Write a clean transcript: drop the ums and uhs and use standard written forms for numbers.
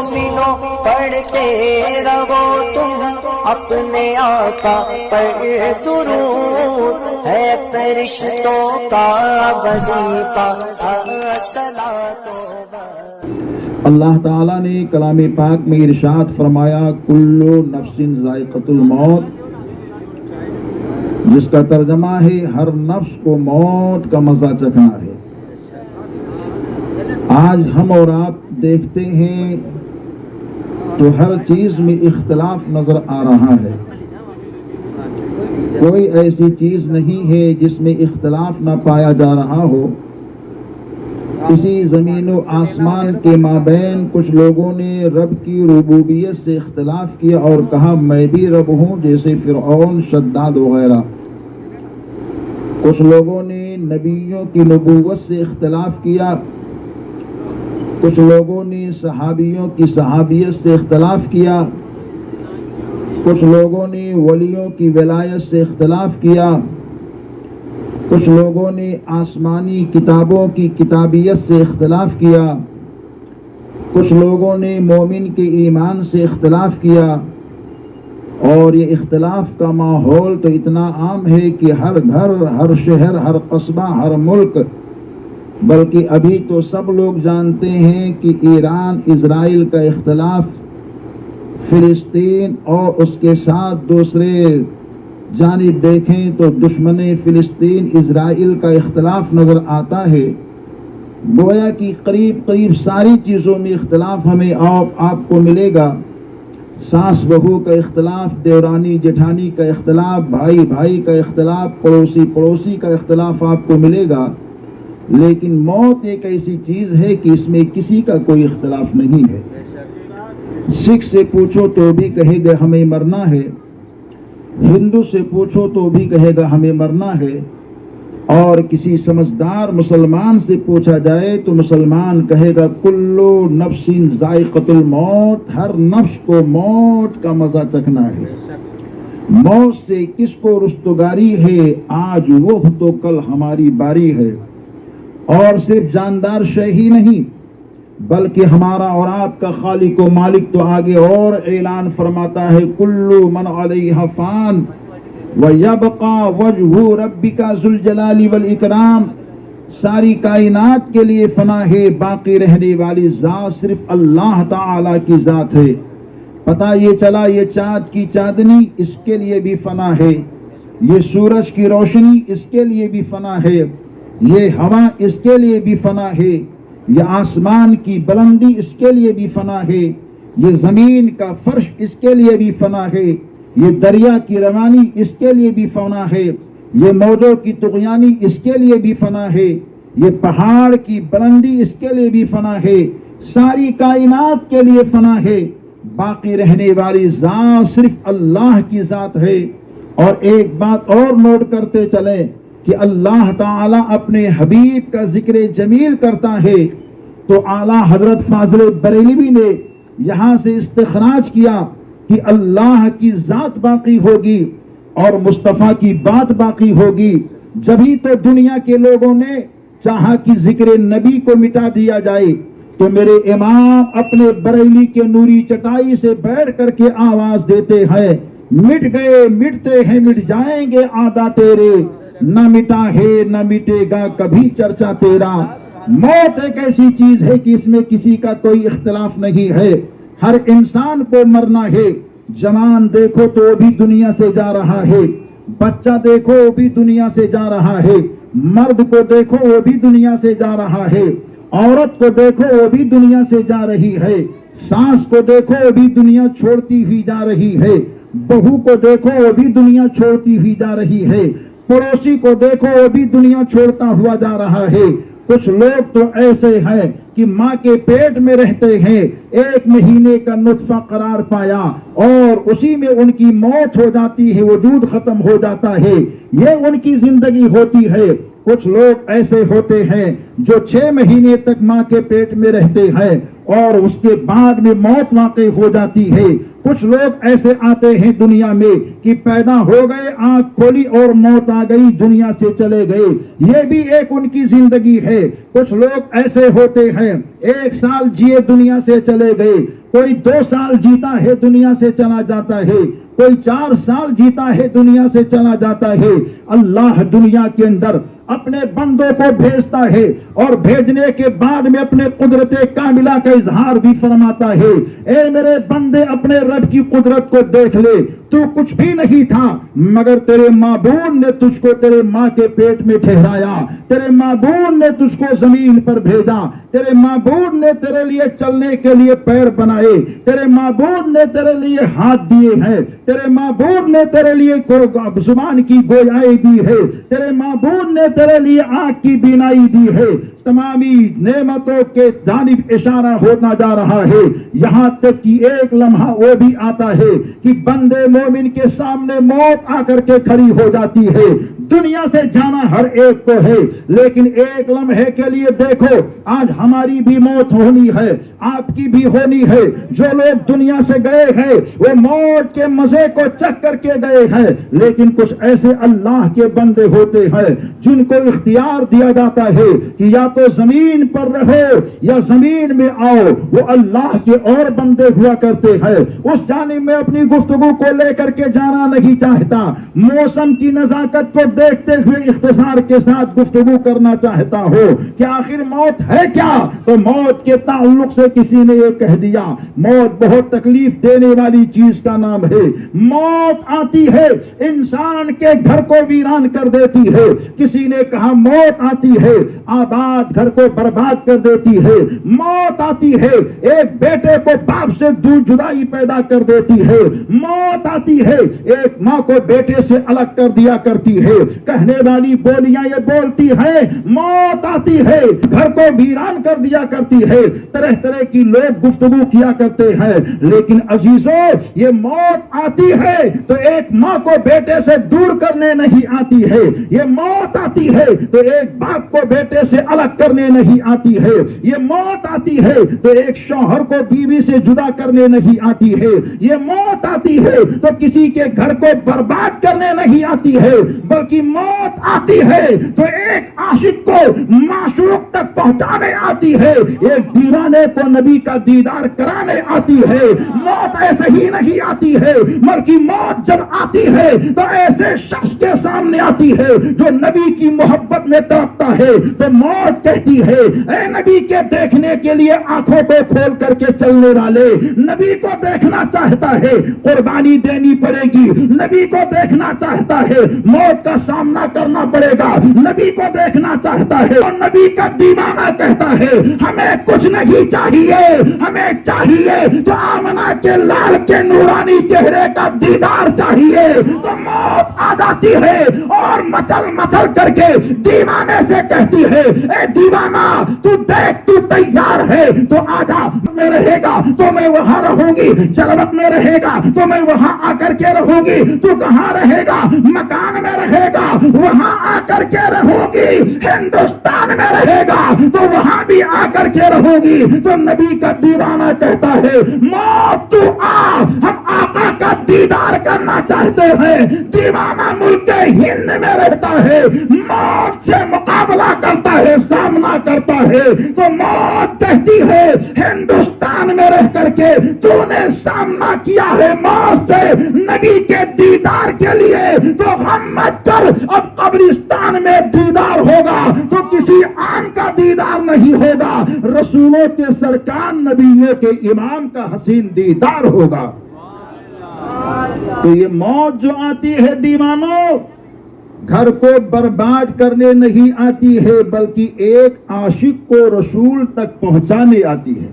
مومنوں پڑھتے رہو تم اپنے آقا پر درود، ہے فرشتوں کا وظیفہ الصلاۃ و اللہ تعالیٰ نے کلام پاک میں ارشاد فرمایا کل نفس ذائقۃ الموت، جس کا ترجمہ ہے ہر نفس کو موت کا مزہ چکھنا ہے۔ آج ہم اور آپ دیکھتے ہیں تو ہر چیز میں اختلاف نظر آ رہا ہے، کوئی ایسی چیز نہیں ہے جس میں اختلاف نہ پایا جا رہا ہو۔ اسی زمین و آسمان کے مابین کچھ لوگوں نے رب کی ربوبیت سے اختلاف کیا اور کہا میں بھی رب ہوں، جیسے فرعون، شداد وغیرہ۔ کچھ لوگوں نے نبیوں کی نبوت سے اختلاف کیا، کچھ لوگوں نے صحابیوں کی صحابیت سے اختلاف کیا، کچھ لوگوں نے ولیوں کی ولایت سے اختلاف کیا، کچھ لوگوں نے آسمانی کتابوں کی کتابیت سے اختلاف کیا، کچھ لوگوں نے مومن کے ایمان سے اختلاف کیا، اور یہ اختلاف کا ماحول تو اتنا عام ہے کہ ہر گھر، ہر شہر، ہر قصبہ، ہر ملک، بلکہ ابھی تو سب لوگ جانتے ہیں کہ ایران اسرائیل کا اختلاف، فلسطین اور اس کے ساتھ دوسرے جانب دیکھیں تو دشمن فلسطین اسرائیل کا اختلاف نظر آتا ہے۔ گویا کہ قریب ساری چیزوں میں اختلاف ہمیں آپ کو ملے گا۔ ساس بہو کا اختلاف، دیورانی جیٹھانی کا اختلاف، بھائی کا اختلاف، پڑوسی کا اختلاف آپ کو ملے گا، لیکن موت ایک ایسی چیز ہے کہ اس میں کسی کا کوئی اختلاف نہیں ہے۔ سکھ سے پوچھو تو بھی کہے گا ہمیں مرنا ہے، ہندو سے پوچھو تو بھی کہے گا ہمیں مرنا ہے، اور کسی سمجھدار مسلمان سے پوچھا جائے تو مسلمان کہے گا کلو نفس ذائقۃ الموت، ہر نفس کو موت کا مزہ چکھنا ہے۔ موت سے کس کو رستگاری ہے، آج وہ تو کل ہماری باری ہے۔ اور صرف جاندار شے ہی نہیں بلکہ ہمارا اور آپ کا خالق و مالک تو آگے اور اعلان فرماتا ہے کل من علیہا فان وَيَبْقَى وَجْهُ رَبِّكَ ذُو الْجَلَالِ وَالْإِكْرَامِ، ساری کائنات کے لیے فنا ہے، باقی رہنے والی ذات صرف اللہ تعالی کی ذات ہے۔ پتہ یہ چلا یہ چاند کی چاندنی اس کے لیے بھی فنا ہے، یہ سورج کی روشنی اس کے لیے بھی فنا ہے، یہ ہوا اس کے لیے بھی فنا ہے، یہ آسمان کی بلندی اس کے لیے بھی فنا ہے، یہ زمین کا فرش اس کے لیے بھی فنا ہے، یہ دریا کی روانی اس کے لیے بھی فنا ہے، یہ موجوں کی طغیانی اس کے لیے بھی فنا ہے، یہ پہاڑ کی بلندی اس کے لیے بھی فنا ہے، ساری کائنات کے لیے فنا ہے، باقی رہنے والی ذات صرف اللہ کی ذات ہے۔ اور ایک بات اور نوٹ کرتے چلیں کہ اللہ تعالیٰ اپنے حبیب کا ذکر جمیل کرتا ہے تو اعلیٰ حضرت فاضل بریلوی نے یہاں سے استخراج کیا کہ اللہ کی ذات باقی ہوگی اور مصطفیٰ کی بات باقی ہوگی، جبھی تو دنیا کے لوگوں نے چاہا کہ ذکر نبی کو مٹا دیا جائے، تو میرے امام اپنے بریلی کے نوری چٹائی سے بیٹھ کر کے آواز دیتے ہیں مٹ گئے مٹتے ہیں مٹ جائیں گے عادات تیرے، نہ مٹا ہے نہ مٹے گا کبھی چرچا تیرا۔ موت ایک ایسی چیز ہے کہ اس میں کسی کا کوئی اختلاف نہیں ہے، ہر انسان کو مرنا ہے۔ جوان دیکھو تو وہ بھی دنیا سے جا رہا ہے، بچہ دیکھو وہ بھی دنیا سے جا رہا ہے، مرد کو دیکھو وہ بھی دنیا سے جا رہا ہے، عورت کو دیکھو وہ بھی دنیا سے جا رہی ہے، ساس کو دیکھو وہ بھی دنیا چھوڑتی ہوئی جا رہی ہے، بہو کو دیکھو وہ بھی دنیا چھوڑتی ہوئی جا رہی ہے، پڑوسی کو دیکھو وہ بھی دنیا چھوڑتا ہوا جا رہا ہے۔ کچھ لوگ تو ایسے ہیں کہ ماں کے پیٹ میں رہتے ہیں، 1 مہینے کا نطفہ قرار پایا اور اسی میں ان کی موت ہو جاتی ہے، وجود ختم ہو جاتا ہے، یہ ان کی زندگی ہوتی ہے۔ کچھ لوگ ایسے ہوتے ہیں جو 6 مہینے تک ماں کے پیٹ میں رہتے ہیں، اور اس کے بعد میں موت واقع ہو جاتی ہے۔ کچھ لوگ ایسے آتے ہیں دنیا میں کہ پیدا ہو گئے، آنکھ کھولی اور موت آ گئی، دنیا سے چلے گئے، یہ بھی ایک ان کی زندگی ہے۔ کچھ لوگ ایسے ہوتے ہیں 1 سال جیے دنیا سے چلے گئے، کوئی 2 سال جیتا ہے دنیا سے چلا جاتا ہے، کوئی 4 سال جیتا ہے دنیا سے چلا جاتا ہے۔ اللہ دنیا کے اندر اپنے بندوں کو بھیجتا ہے اور بھیجنے کے بعد میں اپنے قدرت کاملہ کا اظہار بھی فرماتا ہے۔ اے میرے بندے، اپنے رب کی قدرت کو دیکھ لے، تو کچھ بھی نہیں تھا مگر تیرے معبود نے تجھ کو تیرے ماں کے پیٹ میں ٹھہرایا، تیرے معبود نے تجھ کو زمین پر بھیجا، تیرے معبود نے تیرے لیے چلنے کے لیے پیر بنائے، تیرے معبود نے تیرے لیے ہاتھ دیے ہیں، تیرے معبود نے تیرے لیے زبان کی گویائی دی ہے، تیرے معبود نے تیرے لیے آنکھ کی بینائی دی ہے۔ تمامی نعمتوں کے جانب اشارہ ہوتا جا رہا ہے، یہاں تک کہ ایک لمحہ وہ بھی آتا ہے کہ بندے مومن کے سامنے موت آ کر کے کھڑی ہو جاتی ہے۔ دنیا سے جانا ہر ایک کو ہے، لیکن ایک لمحے کے لیے دیکھو، آج ہماری بھی موت ہونی ہے، آپ کی بھی ہونی ہے۔ جو لوگ دنیا سے گئے ہیں وہ موت کے مزے کو چکھ کر کے گئے ہیں، لیکن کچھ ایسے اللہ کے بندے ہوتے ہیں جن کو اختیار دیا جاتا ہے کہ یا تو زمین پر رہو یا زمین میں آؤ۔ وہ اللہ کے اور بندے ہوا کرتے ہیں۔ اس جانب میں اپنی گفتگو کو لے کر کے جانا نہیں چاہتا، موسم کی نزاکت کو دیکھتے ہوئے اختصار کے ساتھ گفتگو کرنا چاہتا ہو کہ آخر موت ہے کیا؟ تو موت کے تعلق سے کسی نے یہ کہہ دیا، موت بہت تکلیف دینے والی چیز کا نام ہے۔ موت آتی ہے انسان کے گھر کو ویران کر دیتی ہے، کسی نے کہا موت آتی ہے آباد گھر کو برباد کر دیتی ہے، موت آتی ہے ایک بیٹے کو باپ سے دور جدائی پیدا کر دیتی ہے، موت آتی ہے ایک ماں کو بیٹے سے الگ کر دیا کرتی ہے۔ کہنے والی بولیاں یہ بولتی ہیں، موت آتی ہے گھر کو ویران کر دیا کرتی ہے، طرح طرح کی لوگ گفتگو کیا کرتے ہیں، لیکن عزیزو یہ موت آتی ہے تو ایک ماں کو بیٹے سے دور کرنے نہیں آتی ہے، یہ موت آتی ہے تو ایک باپ کو بیٹے سے الگ کرنے نہیں آتی ہے، یہ موت آتی ہے تو ایک شوہر کو بیوی سے جدا کرنے نہیں آتی ہے، یہ موت آتی ہے تو کسی کے گھر کو برباد کرنے نہیں آتی ہے، بلکہ موت آتی ہے تو ایک عاشق کو معشوق تک پہنچانے آتی ہے، ایک دیوانے کو نبی کا دیدار کرانے آتی ہے۔ موت ایسے ہی نہیں آتی ہے، بلکہ موت جب آتی ہے تو ایسے شخص کے سامنے آتی ہے جو نبی کی محبت میں تڑپتا ہے، تو موت کہتی ہے اے نبی کے دیکھنے کے لیے آنکھوں کو کھول کر کے چلنے والے، نبی کو دیکھنا چاہتا ہے قربانی دینی پڑے گی، نبی کو دیکھنا چاہتا ہے موت کا سامنا کرنا پڑے گا، نبی کو دیکھنا چاہتا ہے، اور نبی کا دیوانہ کہتا ہے ہمیں کچھ نہیں چاہیے، ہمیں چاہیے تو آمنہ کے لال کے نورانی چہرے کا دیدار چاہیے۔ تو موت آ جاتی ہے اور مچل مچل کر کے دیوانے سے کہتی ہے اے دیوانہ تو دیکھ تو تیار ہے تو آجا، میں رہے گا تو میں وہاں رہوں گی، جلوت میں رہے گا تو میں وہاں آ کر کے رہوں گی، تو کہاں رہے گا؟ مکان میں رہے گا وہاں آ کر کے رہوں گی، ہندوستان میں رہے گا تو وہاں بھی آ کر کے رہوں گی۔ تو نبی کا دیوانہ کہتا ہے موت تو آ، ہم آقا کا دیدار کرنا چاہتے ہیں۔ دیوانہ ملک ہند میں رہتا ہے، موت سے مقابلہ کرتا ہے، سامنا کرتا ہے، تو موت کہتی ہے ہندوستان میں رہ کر کے تو نے سامنا کیا ہے موت سے نبی کے دیدار کے لیے، تو غم مت کر، اب قبرستان میں دیدار ہوگا تو کسی عام کا دیدار نہیں ہوگا، رسولوں کے سرکار نبیوں کے امام کا حسین دیدار ہوگا۔ تو یہ موت جو آتی ہے دیوانوں، گھر کو برباد کرنے نہیں آتی ہے، بلکہ ایک عاشق کو رسول تک پہنچانے آتی ہے۔